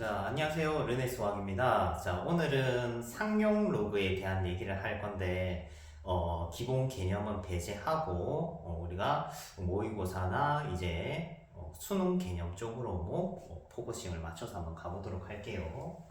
자, 안녕하세요. 르네 수학입니다. 자, 오늘은 상용 로그에 대한 얘기를 할 건데, 기본 개념은 배제하고, 우리가 모의고사나 이제 수능 개념 쪽으로 포커싱을 맞춰서 한번 가보도록 할게요.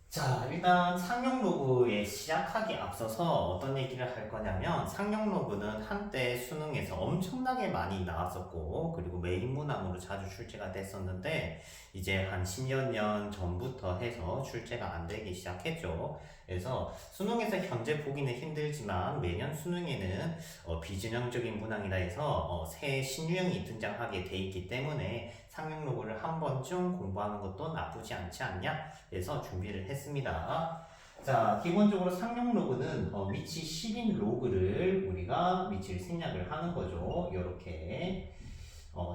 자, 일단 상용 로그에 시작하기 앞서서 어떤 얘기를 할 거냐면 상용 로그는 한때 수능에서 엄청나게 많이 나왔었고 그리고 메인 문항으로 자주 출제가 됐었는데 이제 한 10여 년 전부터 해서 출제가 안 되기 시작했죠. 그래서 수능에서 현재 보기는 힘들지만 매년 수능에는 비전형적인 문항이라 해서 새 신유형이 등장하게 돼 있기 때문에 상용 로그를 한 번쯤 공부하는 것도 나쁘지 않지 않냐? 해서 준비를 했습니다. 자, 기본적으로 상용 로그는 위치 10인 로그를 우리가 위치를 생략을 하는 거죠. 이렇게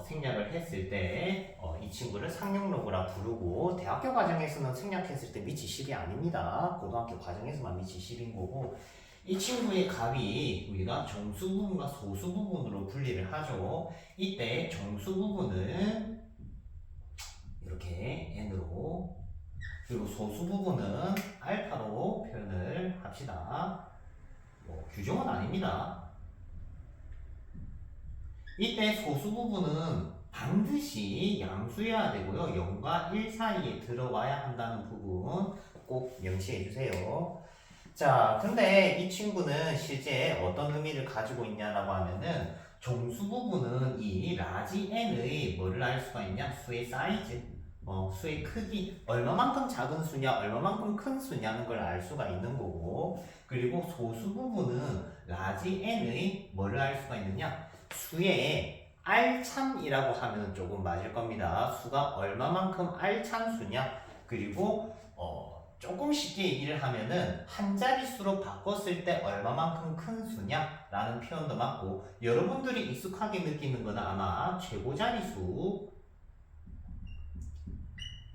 생략을 했을 때 이 친구를 상용 로그라 부르고 대학교 과정에서는 생략했을 때 위치 10이 아닙니다. 고등학교 과정에서만 위치 10인 거고 이 친구의 값이 우리가 정수 부분과 소수 부분으로 분리를 하죠. 이때 정수 부분은 이렇게 n으로 그리고 소수 부분은 알파로 표현을 합시다. 규정은 아닙니다. 이때 소수 부분은 반드시 양수여야 되고요. 0과 1 사이에 들어와야 한다는 부분 꼭 명시해 주세요. 자, 근데 이 친구는 실제 어떤 의미를 가지고 있냐라고 하면은 정수 부분은 이 라지 n의 뭐를 알 수가 있냐? 수의 사이즈, 수의 크기, 얼마만큼 작은 수냐, 얼마만큼 큰 수냐는 걸 알 수가 있는 거고, 그리고 소수 부분은 라지 n의 뭐를 알 수가 있느냐? 수의 알참이라고 하면 조금 맞을 겁니다. 수가 얼마만큼 알찬 수냐, 그리고 조금 쉽게 얘기를 하면은 한 자릿수로 바꿨을 때 얼마만큼 큰 수냐라는 표현도 맞고 여러분들이 익숙하게 느끼는 거는 아마 최고 자릿수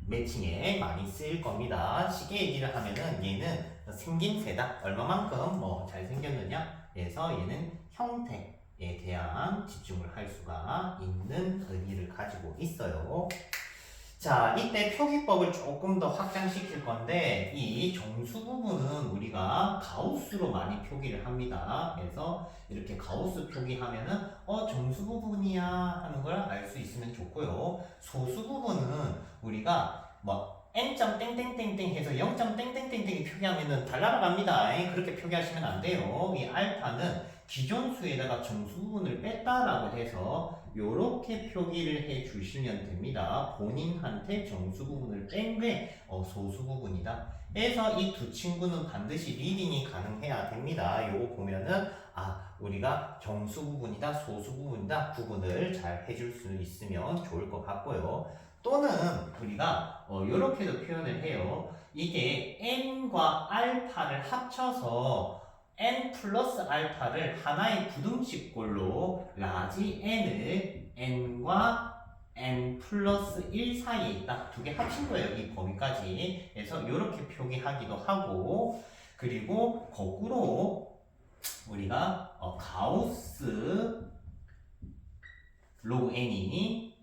매칭에 많이 쓰일 겁니다. 쉽게 얘기를 하면은 얘는 생김새다. 얼마만큼 잘생겼느냐? 그래서 얘는 형태에 대한 집중을 할 수가 있는 의미를 가지고 있어요. 자, 이때 표기법을 조금 더 확장시킬 건데 이 정수 부분은 우리가 가우스로 많이 표기를 합니다. 그래서 이렇게 가우스 표기하면은 정수 부분이야 하는 걸 알 수 있으면 좋고요. 소수 부분은 우리가 n 점 땡땡땡땡 해서 0 땡땡땡땡이 표기하면은 다 날아갑니다. 그렇게 표기하시면 안 돼요. 이 알파는 기존 수에다가 정수 부분을 뺐다라고 해서 이렇게 표기를 해 주시면 됩니다. 본인한테 정수 부분을 뺀 게 소수 부분이다. 그래서 이 두 친구는 반드시 리딩이 가능해야 됩니다. 요거 보면은 우리가 정수 부분이다, 소수 부분이다 구분을 잘 해줄 수 있으면 좋을 것 같고요. 또는 우리가 이렇게도 표현을 해요. 이게 n과 알파를 합쳐서 n 플러스 알파를 하나의 부등식꼴로 라지 n을 n과 n 플러스 1 사이에 있다. 두 개 합친 거예요. 이 범위까지. 그래서 이렇게 표기하기도 하고 그리고 거꾸로 우리가 가우스 로그 n이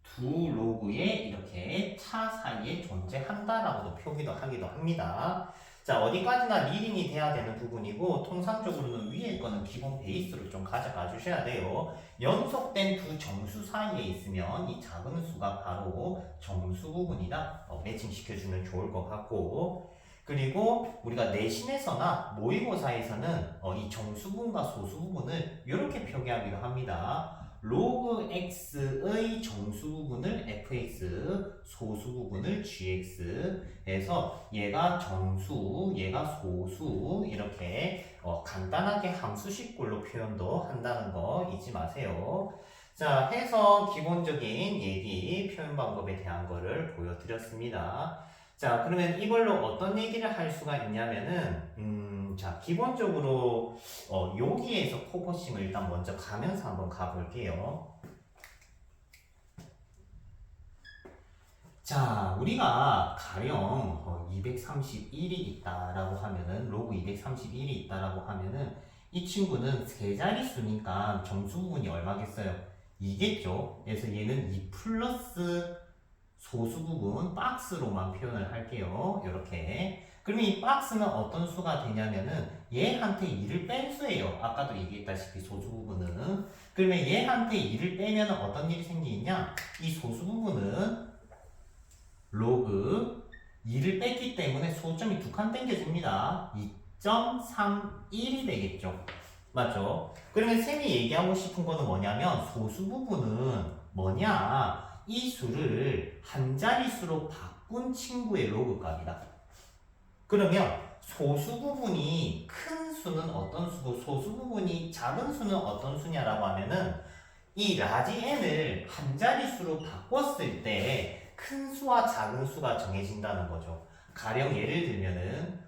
두 로그의 이렇게 차 사이에 존재한다라고도 표기도 하기도 합니다. 자, 어디까지나 리딩이 돼야 되는 부분이고 통상적으로는 위에 거는 기본 베이스로 좀 가져가 주셔야 돼요. 연속된 두 정수 사이에 있으면 이 작은 수가 바로 정수 부분이다. 매칭시켜주면 좋을 것 같고 그리고 우리가 내신에서나 모의고사에서는 이 정수 부분과 소수 부분을 이렇게 표기하기도 합니다. 로그 x의 정수 부분을 fx, 소수 부분을 gx 해서 얘가 정수, 얘가 소수 이렇게 간단하게 함수식꼴로 표현도 한다는 거 잊지 마세요. 자, 해서 기본적인 얘기, 표현 방법에 대한 거를 보여드렸습니다. 자, 그러면 이걸로 어떤 얘기를 할 수가 있냐면은 자, 기본적으로 여기에서 포커싱을 일단 먼저 가면서 한번 가볼게요. 자, 우리가 가령 231이 있다라고 하면은 로그 231이 있다라고 하면은 이 친구는 세 자릿수니까 정수 부분이 얼마겠어요? 2겠죠. 그래서 얘는 2 플러스 소수 부분 박스로만 표현을 할게요. 이렇게. 그러면 이 박스는 어떤 수가 되냐면은 얘한테 2를 뺀 수예요. 아까도 얘기했다시피 소수 부분은. 그러면 얘한테 2를 빼면 어떤 일이 생기냐? 이 소수 부분은 로그 2를 뺐기 때문에 소점이 두 칸 땡겨집니다. 2.31이 되겠죠. 맞죠? 그러면 쌤이 얘기하고 싶은 거는 뭐냐면 소수 부분은 뭐냐? 이 수를 한 자릿수로 바꾼 친구의 로그 값이다. 그러면 소수 부분이 큰 수는 어떤 수고 소수 부분이 작은 수는 어떤 수냐라고 하면은 이 라지 n을 한 자릿수로 바꿨을 때 큰 수와 작은 수가 정해진다는 거죠. 가령 예를 들면은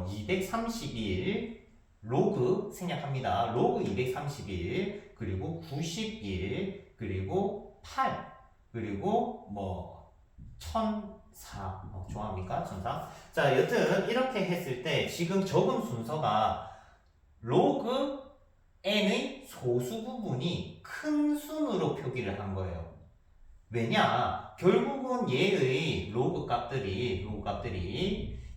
231 로그 생략합니다. 로그 231 그리고 91 그리고 8 그리고 뭐 1004 좋아합니까? 1004. 자, 여튼 이렇게 했을 때 지금 적은 순서가 로그 n의 소수 부분이 큰 순으로 표기를 한 거예요. 왜냐? 결국은 얘의 로그 값들이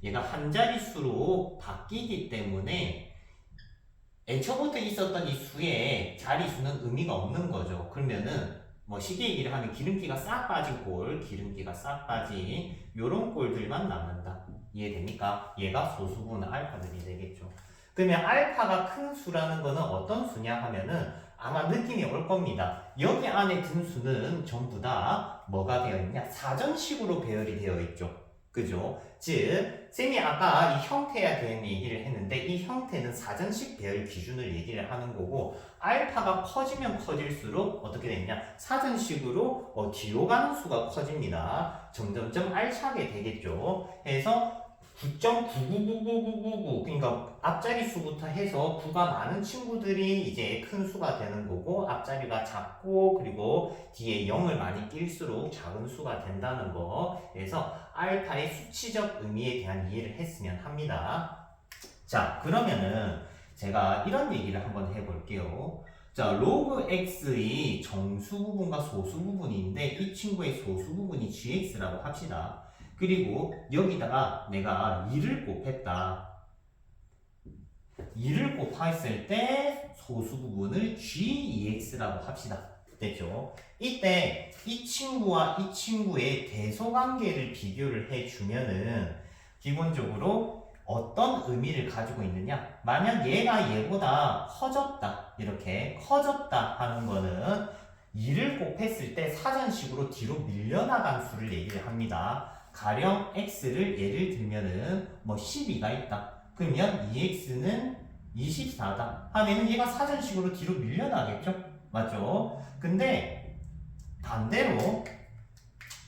얘가 한 자릿수로 바뀌기 때문에 애초부터 있었던 이 수의 자릿수는 의미가 없는 거죠. 그러면은 뭐 쉽게 얘기를 하면 기름기가 싹 빠진 꼴, 기름기가 싹 빠진 요런 꼴들만 남는다. 이해됩니까? 얘가 소수분 알파들이 되겠죠. 그러면 알파가 큰 수라는 거는 어떤 수냐 하면은 아마 느낌이 올 겁니다. 여기 안에 든 수는 전부 다 뭐가 되어 있냐? 사전식으로 배열이 되어 있죠. 그죠? 즉, 쌤이 아까 이 형태에 대한 얘기를 했는데 이 형태는 사전식 배열 기준을 얘기를 하는 거고 알파가 커지면 커질수록 어떻게 되냐? 사전식으로 뒤로 가는 수가 커집니다. 점점점 알차게 되겠죠. 그래서 9.9999999 그러니까 앞자리 수부터 해서 9가 많은 친구들이 이제 큰 수가 되는 거고 앞자리가 작고 그리고 뒤에 0을 많이 낄수록 작은 수가 된다는 거. 그래서 알파의 수치적 의미에 대한 이해를 했으면 합니다. 자, 그러면은 제가 이런 얘기를 한번 해볼게요. 자, 로그 x의 정수 부분과 소수 부분인데 이 친구의 소수 부분이 gx라고 합시다. 그리고 여기다가 내가 2를 곱했다. 2를 곱했을 때 소수 부분을 G2X라고 합시다. 됐죠? 이때 이 친구와 이 친구의 대소관계를 비교를 해주면은 기본적으로 어떤 의미를 가지고 있느냐? 만약 얘가 얘보다 커졌다. 이렇게 커졌다 하는 거는 2를 곱했을 때 사전식으로 뒤로 밀려나간 수를 얘기를 합니다. 가령 x를 예를 들면은 뭐 12가 있다. 그러면 2x는 24다 하면은 얘가 사전식으로 뒤로 밀려나겠죠? 맞죠? 근데 반대로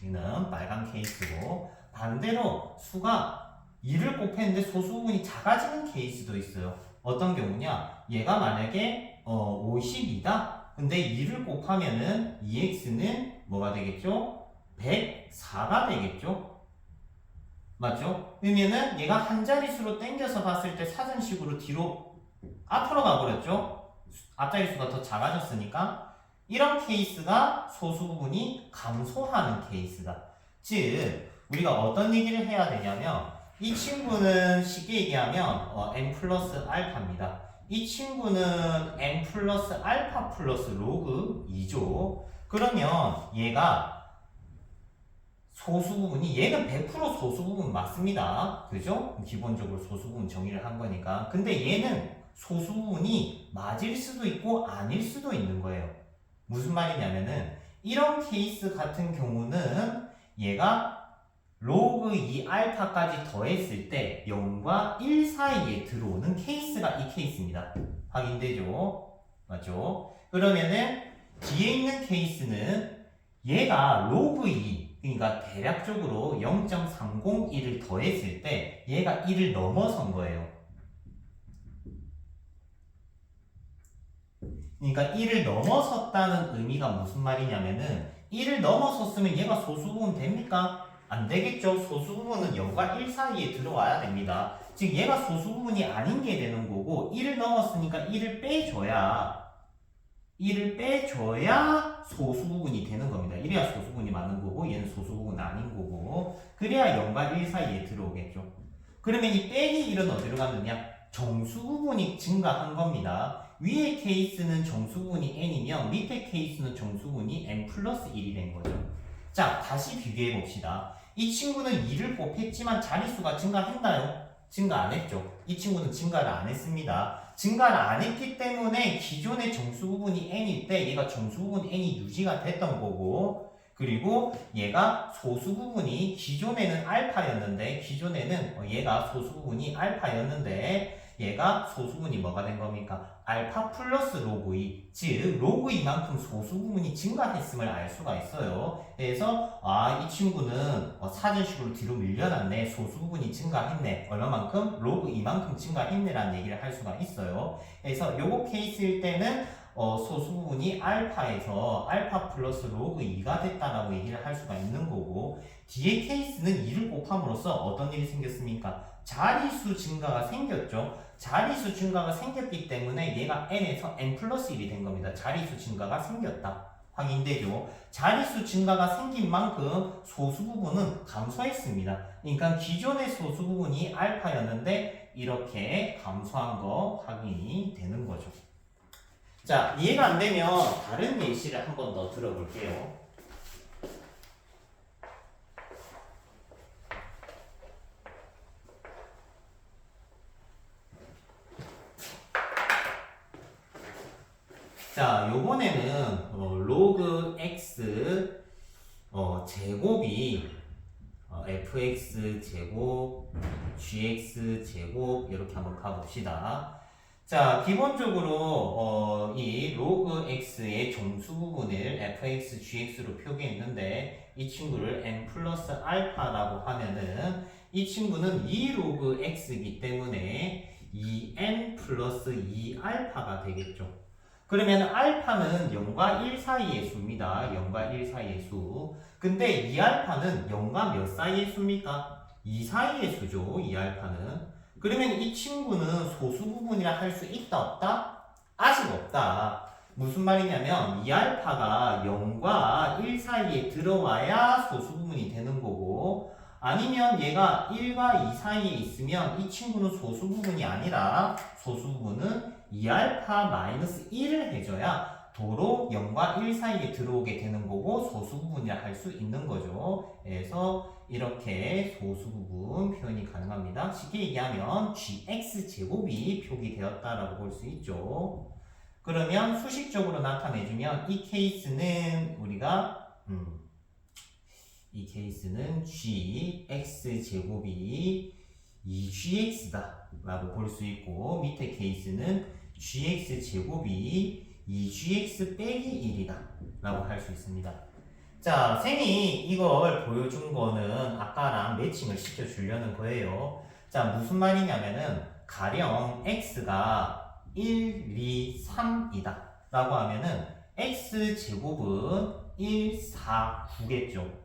이는 빨간 케이스고 반대로 수가 2를 곱했는데 소수 부분이 작아지는 케이스도 있어요. 어떤 경우냐? 얘가 만약에 52다. 근데 2를 곱하면은 2x는 뭐가 되겠죠? 104가 되겠죠? 맞죠? 그러면은 얘가 한 자릿수로 땡겨서 봤을 때 사전식으로 뒤로 앞으로 가버렸죠? 앞자릿수가 더 작아졌으니까 이런 케이스가 소수 부분이 감소하는 케이스다. 즉 우리가 어떤 얘기를 해야 되냐면 이 친구는 쉽게 얘기하면 n 플러스 알파입니다. 이 친구는 n 플러스 알파 플러스 로그 2죠. 그러면 얘가 소수 부분이 얘는 100% 소수 부분 맞습니다. 그죠? 기본적으로 소수 부분 정의를 한 거니까. 근데 얘는 소수 부분이 맞을 수도 있고 아닐 수도 있는 거예요. 무슨 말이냐면은 이런 케이스 같은 경우는 얘가 로그 2 알파까지 더했을 때 0과 1 사이에 들어오는 케이스가 이 케이스입니다. 확인되죠? 맞죠? 그러면은 뒤에 있는 케이스는 얘가 로그 2 그러니까 대략적으로 0.301을 더했을 때 얘가 1을 넘어선 거예요. 그러니까 1을 넘어섰다는 의미가 무슨 말이냐면은 1을 넘어섰으면 얘가 소수 부분 됩니까? 안 되겠죠. 소수 부분은 0과 1 사이에 들어와야 됩니다. 즉 얘가 소수 부분이 아닌 게 되는 거고 1을 넣었으니까 1을 빼줘야 소수 부분이 되는 겁니다. 이래야 소수 부분이 맞는 거고 얘는 소수 부분은 아닌 거고 그래야 0과 1 사이에 들어오겠죠. 그러면 이 빼기 1은 어디로 갔느냐? 정수 부분이 증가한 겁니다. 위의 케이스는 정수 부분이 n이면 밑에 케이스는 정수 부분이 n 플러스 1이 된 거죠. 자, 다시 비교해 봅시다. 이 친구는 2를 곱했지만 자릿수가 증가했나요? 증가 안 했죠. 이 친구는 증가를 안 했습니다. 증가를 안 했기 때문에 기존의 정수 부분이 n일 때 얘가 정수 부분 n이 유지가 됐던 거고 그리고 얘가 소수 부분이 기존에는 알파였는데 얘가 소수 부분이 알파였는데 얘가 소수 부분이 뭐가 된 겁니까? 알파 플러스 로그 2, 즉 로그 2만큼 소수 부분이 증가했음을 알 수가 있어요. 그래서 이 친구는 사전식으로 뒤로 밀려났네, 소수 부분이 증가했네, 얼마만큼? 로그 2만큼 증가했네라는 얘기를 할 수가 있어요. 그래서 요거 케이스일 때는 소수 부분이 알파에서 알파 플러스 로그 2가 됐다라고 얘기를 할 수가 있는 거고 뒤에 케이스는 2를 곱함으로써 어떤 일이 생겼습니까? 자리수 증가가 생겼죠. 자리수 증가가 생겼기 때문에 얘가 n에서 n 플러스 1이 된 겁니다. 자리수 증가가 생겼다. 확인되죠? 자리수 증가가 생긴 만큼 소수 부분은 감소했습니다. 그러니까 기존의 소수 부분이 알파였는데 이렇게 감소한 거 확인이 되는 거죠. 자, 이해가 안 되면 다른 예시를 한 번 더 들어볼게요. 자, 요번에는 로그 x 제곱이 fx 제곱, gx 제곱 이렇게 한번 가봅시다. 자, 기본적으로 이 로그 x의 정수 부분을 fx, gx로 표기했는데 이 친구를 n 플러스 알파라고 하면은 이 친구는 2 로그 x이기 때문에 2n 플러스 2알파가 되겠죠. 그러면 알파는 0과 1 사이의 수입니다. 0과 1 사이의 수. 근데 2알파는 0과 몇 사이의 수입니까? 2 사이의 수죠. 2알파는. 그러면 이 친구는 소수 부분이라 할 수 있다 없다? 아직 없다. 무슨 말이냐면 2알파가 0과 1 사이에 들어와야 소수 부분이 되는 거고 아니면 얘가 1과 2 사이에 있으면 이 친구는 소수 부분이 아니라 소수 부분은 2알파 마이너스 1을 해줘야 도로 0과 1 사이에 들어오게 되는 거고 소수 부분이라 할 수 있는 거죠. 그래서 이렇게 소수 부분 표현이 가능합니다. 쉽게 얘기하면 gx 제곱이 표기되었다라고 볼 수 있죠. 그러면 수식적으로 나타내주면 이 케이스는 이 케이스는 gx 제곱이 2gx다 라고 볼 수 있고 밑에 케이스는 gx 제곱이 2gx 빼기 1이다 라고 할 수 있습니다. 자, 쌤이 이걸 보여준 거는 아까랑 매칭을 시켜주려는 거예요. 자, 무슨 말이냐면은 가령 x가 1, 2, 3이다 라고 하면은 x제곱은 1, 4, 9겠죠.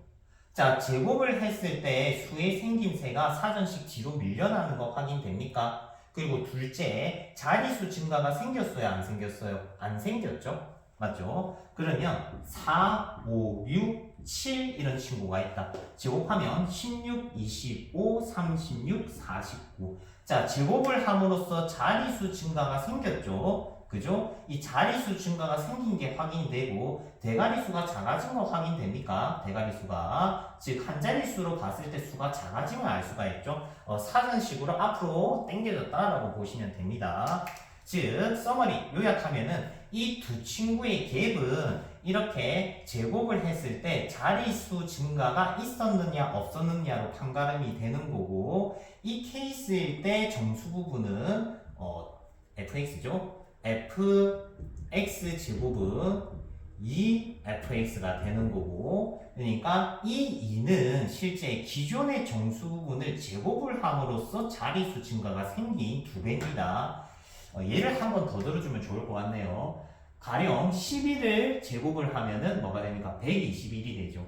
자, 제곱을 했을 때 수의 생김새가 사전식 뒤로 밀려나는 거 확인됩니까? 그리고 둘째, 자리수 증가가 생겼어요? 안 생겼어요? 안 생겼죠? 맞죠? 그러면 4, 5, 6, 7 이런 친구가 있다. 제곱하면 16, 25, 36, 49. 자, 제곱을 함으로써 자리수 증가가 생겼죠? 그죠? 이 자리수 증가가 생긴 게 확인되고 대가리수가 작아진 거 확인됩니까? 대가리수가 즉 한 자릿수로 봤을 때 수가 작아짐을 알 수가 있죠. 사전식으로 앞으로 당겨졌다라고 보시면 됩니다. 즉 서머리 요약하면은 이 두 친구의 갭은 이렇게 제곱을 했을 때 자리수 증가가 있었느냐 없었느냐로 판가름이 되는 거고 이 케이스일 때 정수 부분은 fx죠. fx 제곱은 2fx가 되는 거고 그러니까 이 2는 실제 기존의 정수 부분을 제곱을 함으로써 자리수 증가가 생긴 두 배입니다. 얘를 한 번 더 들어주면 좋을 것 같네요. 가령 11을 제곱을 하면은 뭐가 됩니까? 121이 되죠.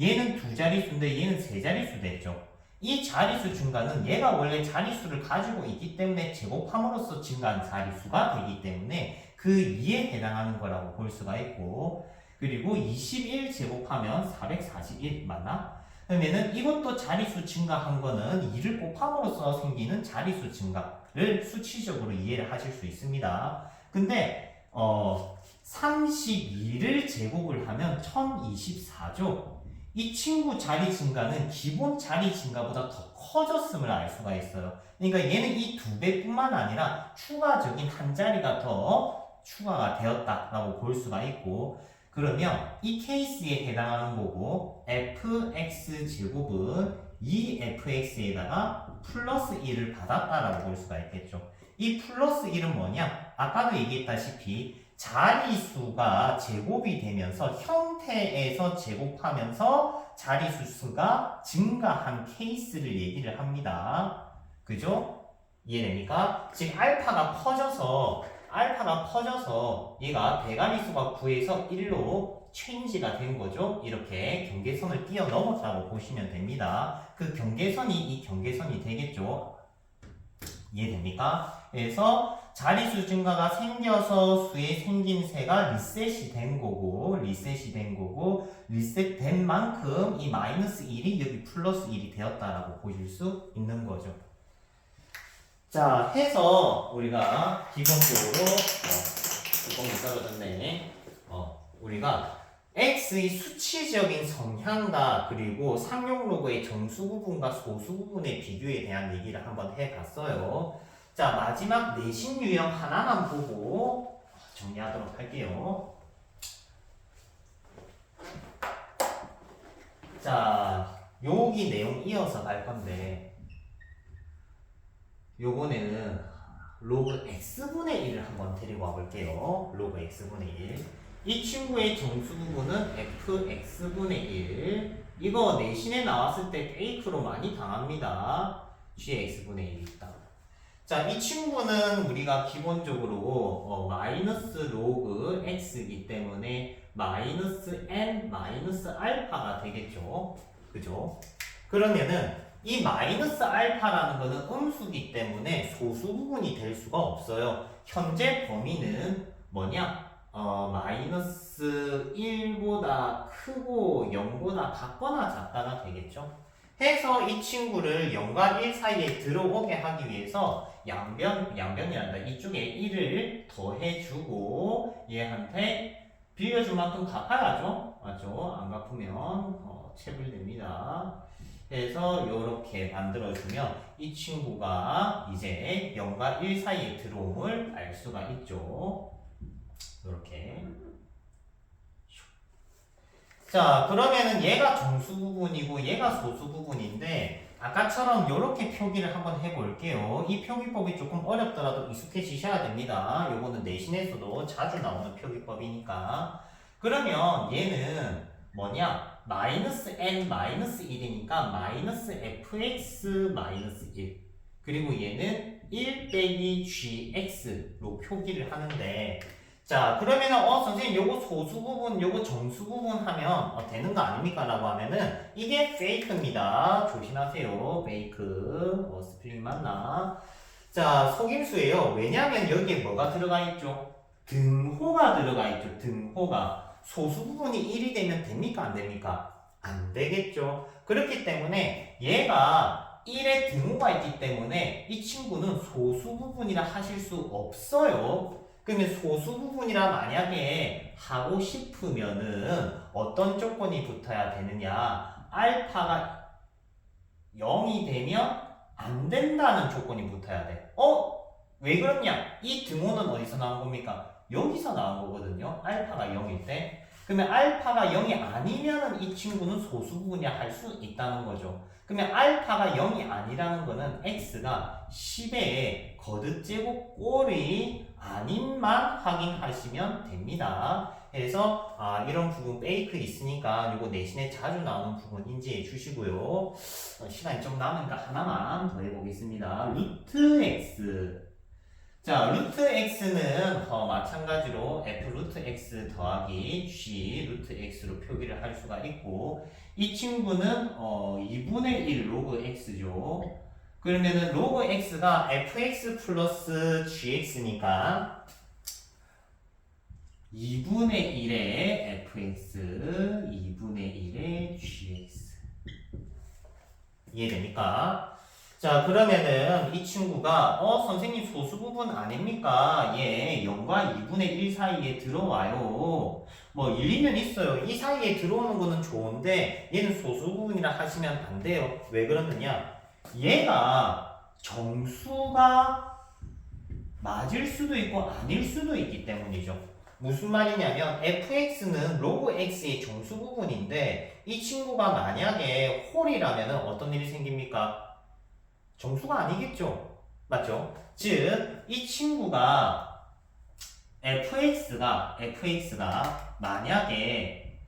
얘는 두 자릿수인데 얘는 세 자릿수 됐죠. 이 자릿수 증가는 얘가 원래 자릿수를 가지고 있기 때문에 제곱함으로써 증가한 자릿수가 되기 때문에 그 2에 해당하는 거라고 볼 수가 있고, 그리고 21 제곱하면 441 맞나? 그러면은 이것도 자릿수 증가한 거는 2를 곱함으로써 생기는 자릿수 증가를 수치적으로 이해를 하실 수 있습니다. 근데 32를 제곱을 하면 1024죠. 이 친구 자리 증가는 기본 자리 증가보다 더 커졌음을 알 수가 있어요. 그러니까 얘는 이 두 배뿐만 아니라 추가적인 한 자리가 더 추가가 되었다라고 볼 수가 있고, 그러면 이 케이스에 해당하는 거고 fx 제곱은 2fx에다가 플러스 1을 받았다라고 볼 수가 있겠죠. 이 플러스 1은 뭐냐? 아까도 얘기했다시피 자리수가 제곱이 되면서 형태에서 제곱하면서 자리수 수가 증가한 케이스를 얘기를 합니다. 그죠? 이해됩니까? 지금 알파가 커져서 얘가 대가리수가 9에서 1로 체인지가 된 거죠. 이렇게 경계선을 뛰어넘었다고 보시면 됩니다. 그 경계선이 이 경계선이 되겠죠. 이해됩니까? 그래서 자리수 증가가 생겨서 수에 생긴 새가 리셋이 된 거고, 리셋된 만큼 이 마이너스 1이 여기 플러스 1이 되었다라고 보실 수 있는 거죠. 자, 해서 우리가 기본적으로 뚜껑이 떨어졌네. 우리가 x의 수치적인 성향과 그리고 상용 로그의 정수 부분과 소수 부분의 비교에 대한 얘기를 한번 해봤어요. 자, 마지막 내신 유형 하나만 보고 정리하도록 할게요. 자, 여기 내용 이어서 갈 건데, 요번에는 로그 x분의 1을 한번 데리고 와볼게요. 로그 x분의 1. 이 친구의 정수 부분은 fx분의 1. 이거 내신에 나왔을 때 페이크로 많이 당합니다. gx분의 1이 있다. 자, 이 친구는 우리가 기본적으로 마이너스 로그 x이기 때문에 마이너스 n 마이너스 알파가 되겠죠. 그죠? 그러면은 이 마이너스 알파라는 거는 음수기 때문에 소수 부분이 될 수가 없어요. 현재 범위는 뭐냐? 마이너스 1보다 크고 0보다 같거나 작다가 되겠죠. 해서 이 친구를 0과 1 사이에 들어오게 하기 위해서 양변이란다. 이쪽에 1을 더해주고 얘한테 빌려준 만큼 갚아야죠. 맞죠? 안 갚으면 체불됩니다. 해서 이렇게 만들어주면 이 친구가 이제 0과 1 사이에 들어옴을 알 수가 있죠. 이렇게. 자, 그러면은 얘가 정수 부분이고 얘가 소수 부분인데 아까처럼 이렇게 표기를 한번 해볼게요. 이 표기법이 조금 어렵더라도 익숙해지셔야 됩니다. 요거는 내신에서도 자주 나오는 표기법이니까. 그러면 얘는 뭐냐? 마이너스 n 마이너스 1이니까 마이너스 fx 마이너스 1. 그리고 얘는 1 빼기 gx로 표기를 하는데, 자, 그러면은 선생님 요거 소수 부분 요거 정수 부분 하면 되는 거 아닙니까? 라고 하면은 이게 페이크입니다. 조심하세요. 페이크. 스플링 맞나? 자, 속임수예요. 왜냐하면 여기에 뭐가 들어가 있죠? 등호가 들어가 있죠. 등호가. 소수 부분이 1이 되면 됩니까? 안 됩니까? 안 되겠죠. 그렇기 때문에 얘가 1에 등호가 있기 때문에 이 친구는 소수 부분이라 하실 수 없어요. 그러면 소수 부분이라 만약에 하고 싶으면은 어떤 조건이 붙어야 되느냐? 알파가 0이 되면 안 된다는 조건이 붙어야 돼. 왜 그러냐? 이 등호는 어디서 나온 겁니까? 여기서 나온 거거든요. 알파가 0일 때. 그러면 알파가 0이 아니면은 이 친구는 소수 부분이야 할 수 있다는 거죠. 그러면 알파가 0이 아니라는 거는 x가 10의 거듭제곱 꼴이 아닌만 확인하시면 됩니다. 그래서 이런 부분 페이크 있으니까 이거 내신에 자주 나오는 부분 인지해 주시고요. 시간이 좀 남으니까 하나만 더 해보겠습니다. 루트 x 자, 루트 x는 마찬가지로 f 루트 x 더하기 g 루트 x로 표기를 할 수가 있고 이 친구는 2분의 1 로그 x죠. 그러면은 로그 x가 fx 플러스 gx니까 2분의 1의 fx, 2분의 1의 gx. 이해됩니까? 자, 그러면은 이 친구가 선생님 소수 부분 아닙니까? 얘 0과 2분의 1 사이에 들어와요. 뭐 일리면 있어요. 이 사이에 들어오는 거는 좋은데 얘는 소수 부분이라 하시면 안 돼요. 왜 그러느냐? 얘가 정수가 맞을 수도 있고 아닐 수도 있기 때문이죠. 무슨 말이냐면 fx는 로그 x의 정수 부분인데 이 친구가 만약에 홀이라면 어떤 일이 생깁니까? 정수가 아니겠죠. 맞죠? 즉, 이 친구가 fx가 만약에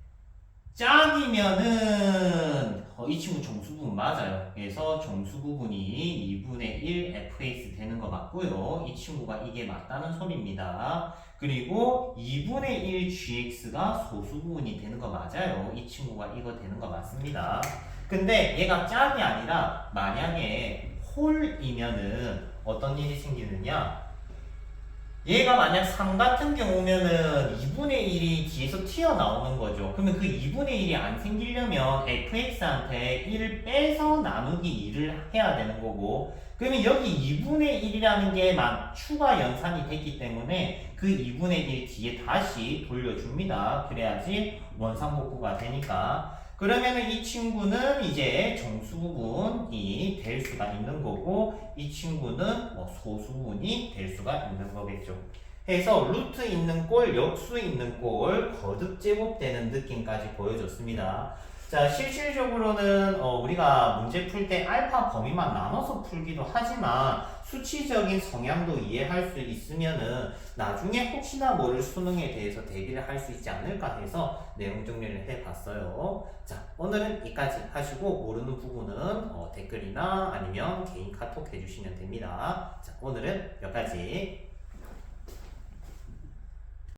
짝이면은 이 친구 정수 부분 맞아요. 그래서 정수 부분이 2분의 1 fx 되는 거 맞고요. 이 친구가 이게 맞다는 소리입니다. 그리고 2분의 1 gx가 소수 부분이 되는 거 맞아요. 이 친구가 이거 되는 거 맞습니다. 근데 얘가 짝이 아니라 만약에 홀이면은 어떤 일이 생기느냐? 얘가 만약 3 같은 경우면은 2분의 1이 뒤에서 튀어나오는 거죠. 그러면 그 2분의 1이 안 생기려면 fx한테 1을 빼서 나누기 2를 해야 되는 거고 그러면 여기 2분의 1이라는 게 추가 연산이 됐기 때문에 그 2분의 1 뒤에 다시 돌려줍니다. 그래야지 원상복구가 되니까 그러면은 이 친구는 이제 정수 부분이 될 수가 있는 거고 이 친구는 소수 부분이 될 수가 있는 거겠죠. 해서 루트 있는 꼴, 역수 있는 꼴, 거듭 제곱되는 느낌까지 보여줬습니다. 자, 실질적으로는 우리가 문제 풀 때 알파 범위만 나눠서 풀기도 하지만 수치적인 성향도 이해할 수 있으면은 나중에 혹시나 모를 수능에 대해서 대비를 할 수 있지 않을까 해서 내용 정리를 해봤어요. 자, 오늘은 여기까지 하시고 모르는 부분은 댓글이나 아니면 개인 카톡 해주시면 됩니다. 자, 오늘은 여기까지.